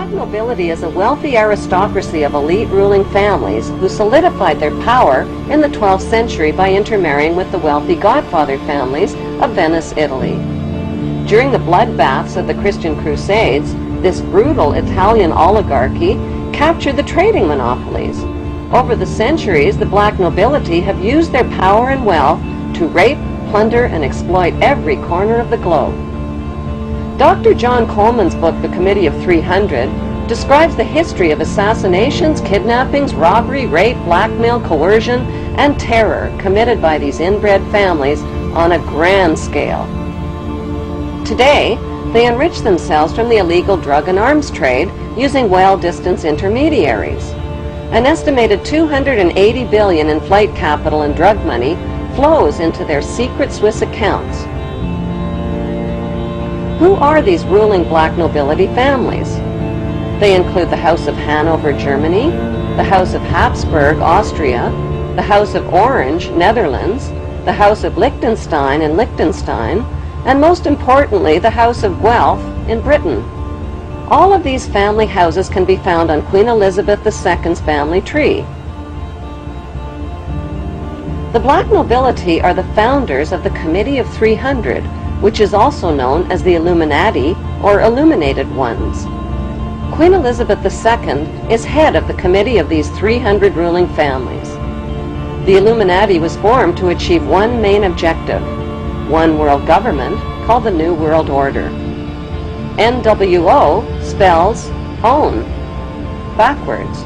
black nobility is a wealthy aristocracy of elite ruling families who solidified their power in the 12th century by intermarrying with the wealthy godfather families of Venice, Italy. During the bloodbaths of the Christian Crusades, this brutal Italian oligarchy captured the trading monopolies. Over the centuries, the black nobility have used their power and wealth to rape, plunder, and exploit every corner of the globe. Dr. John Coleman's book, The Committee of 300, describes the history of assassinations, kidnappings, robbery, rape, blackmail, coercion, and terror committed by these inbred families on a grand scale. Today, they enrich themselves from the illegal drug and arms trade using well-distanced intermediaries. An estimated $280 billion in flight capital and drug money flows into their secret Swiss accounts. Who are these ruling black nobility families? They include the House of Hanover, Germany, the House of Habsburg, Austria, the House of Orange, Netherlands, the House of Liechtenstein in Liechtenstein, and most importantly, the House of Guelph in Britain. All of these family houses can be found on Queen Elizabeth II's family tree. The black nobility are the founders of the Committee of 300, which is also known as the Illuminati or Illuminated Ones. Queen Elizabeth II is head of the committee of these 300 ruling families. The Illuminati was formed to achieve one main objective: one world government called the New World Order. NWO spells own backwards.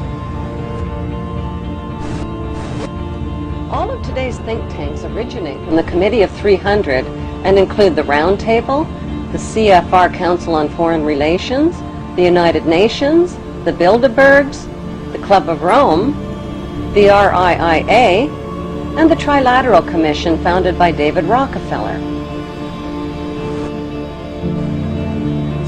All of today's think tanks originate from the Committee of 300 and include the Round Table, the CFR Council on Foreign Relations, the United Nations, the Bilderbergs, the Club of Rome, the RIIA, and the Trilateral Commission founded by David Rockefeller.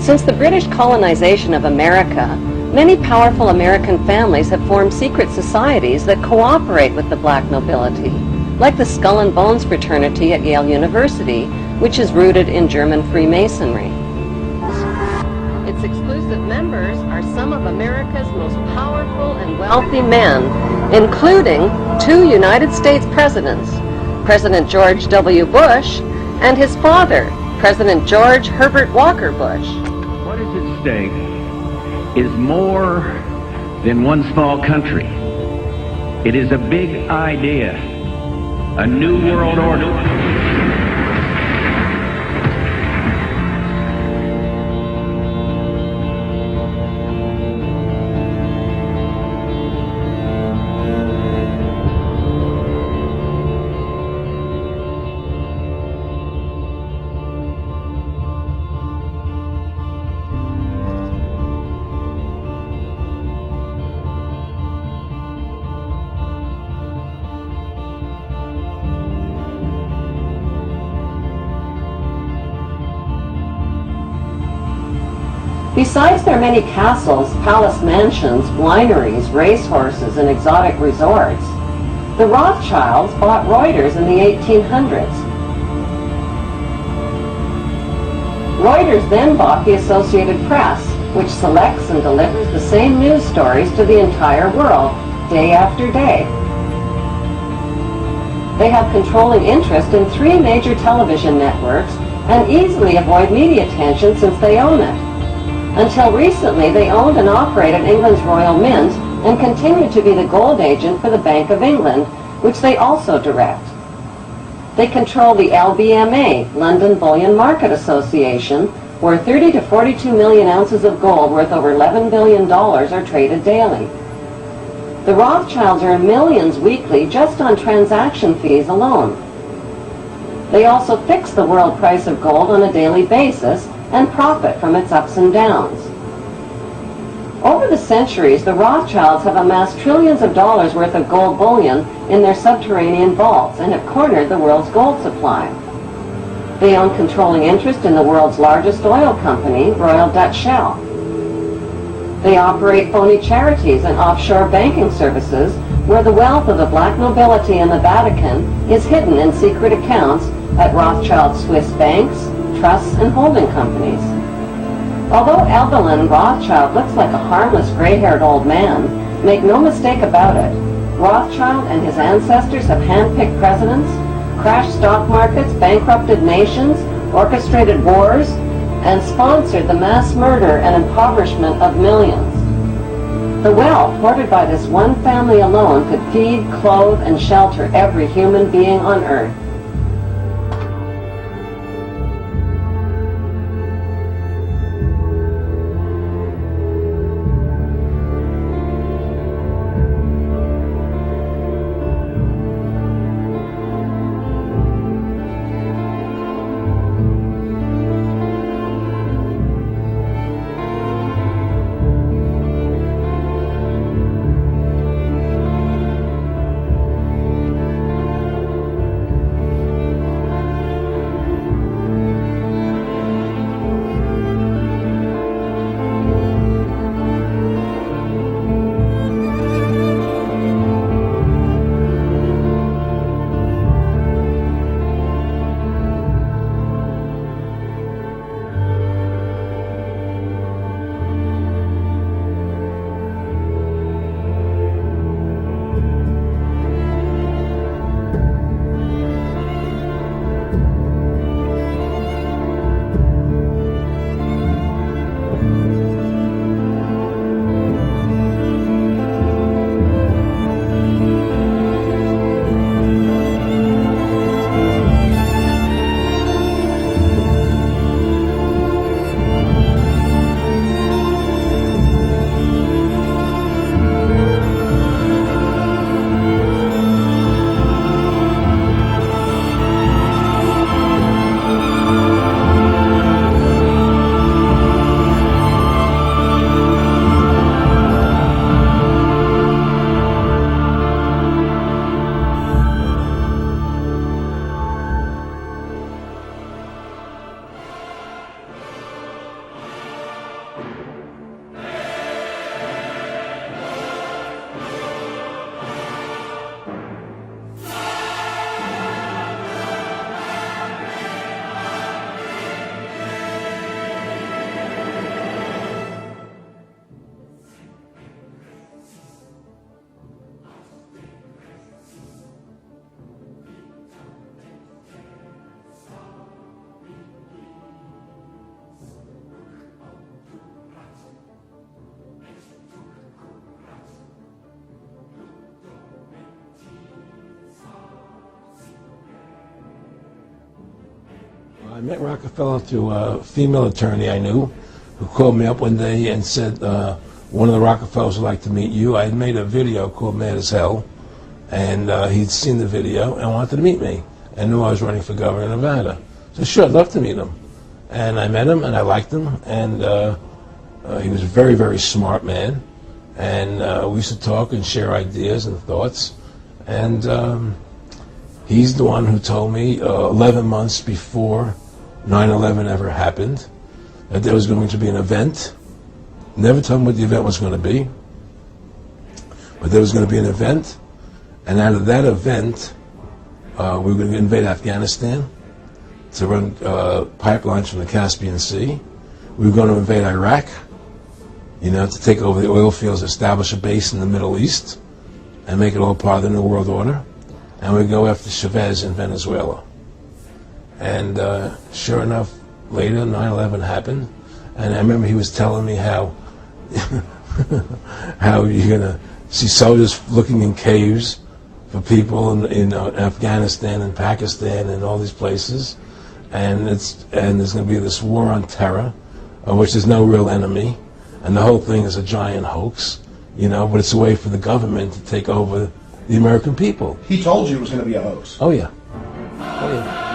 Since the British colonization of America, many powerful American families have formed secret societies that cooperate with the black nobility, like the Skull and Bones fraternity at Yale University, which is rooted in German Freemasonry. Its exclusive members are some of America's most powerful and wealthy men, including 2 United States presidents, President George W. Bush and his father, President George Herbert Walker Bush. What is at stake is more than one small country. It is a big idea, a new world order. Besides their many castles, palace mansions, wineries, racehorses, and exotic resorts, the Rothschilds bought Reuters in the 1800s. Reuters then bought the Associated Press, which selects and delivers the same news stories to the entire world, day after day. They have controlling interest in 3 major television networks and easily avoid media attention since they own it. Until recently, they owned and operated England's Royal Mint and continue to be the gold agent for the Bank of England, which they also direct. They control the LBMA, London Bullion Market Association, where 30 to 42 million ounces of gold worth over $11 billion are traded daily. The Rothschilds earn millions weekly just on transaction fees alone. They also fix the world price of gold on a daily basis and profit from its ups and downs. Over the centuries, the Rothschilds have amassed trillions of dollars worth of gold bullion in their subterranean vaults and have cornered the world's gold supply. They own controlling interest in the world's largest oil company, Royal Dutch Shell. They operate phony charities and offshore banking services where the wealth of the black nobility in the Vatican is hidden in secret accounts at Rothschild Swiss banks, trusts, and holding companies. Although Evelyn Rothschild looks like a harmless gray-haired old man, make no mistake about it, Rothschild and his ancestors have handpicked presidents, crashed stock markets, bankrupted nations, orchestrated wars, and sponsored the mass murder and impoverishment of millions. The wealth hoarded by this one family alone could feed, clothe, and shelter every human being on Earth. I met Rockefeller through a female attorney I knew who called me up one day and said, one of the Rockefellers would like to meet you. I had made a video called Mad as Hell, and he'd seen the video and wanted to meet me and knew I was running for governor of Nevada. So sure, I'd love to meet him. And I met him and I liked him, and he was a very, very smart man. And we used to talk and share ideas and thoughts. And he's the one who told me 11 months before 9/11 ever happened that there was going to be an event. Never told him what the event was going to be, but there was going to be an event, and out of that event, we were going to invade Afghanistan to run pipelines from the Caspian Sea. We were going to invade Iraq, to take over the oil fields, establish a base in the Middle East, and make it all part of the New World Order. And we'd go after Chavez in Venezuela. And sure enough, later 9/11 happened, and I remember he was telling me how how you're going to see soldiers looking in caves for people in Afghanistan and Pakistan and all these places, and there's going to be this war on terror, of which there's no real enemy, and the whole thing is a giant hoax, but it's a way for the government to take over the American people. He told you it was going to be a hoax. Oh yeah. Oh yeah.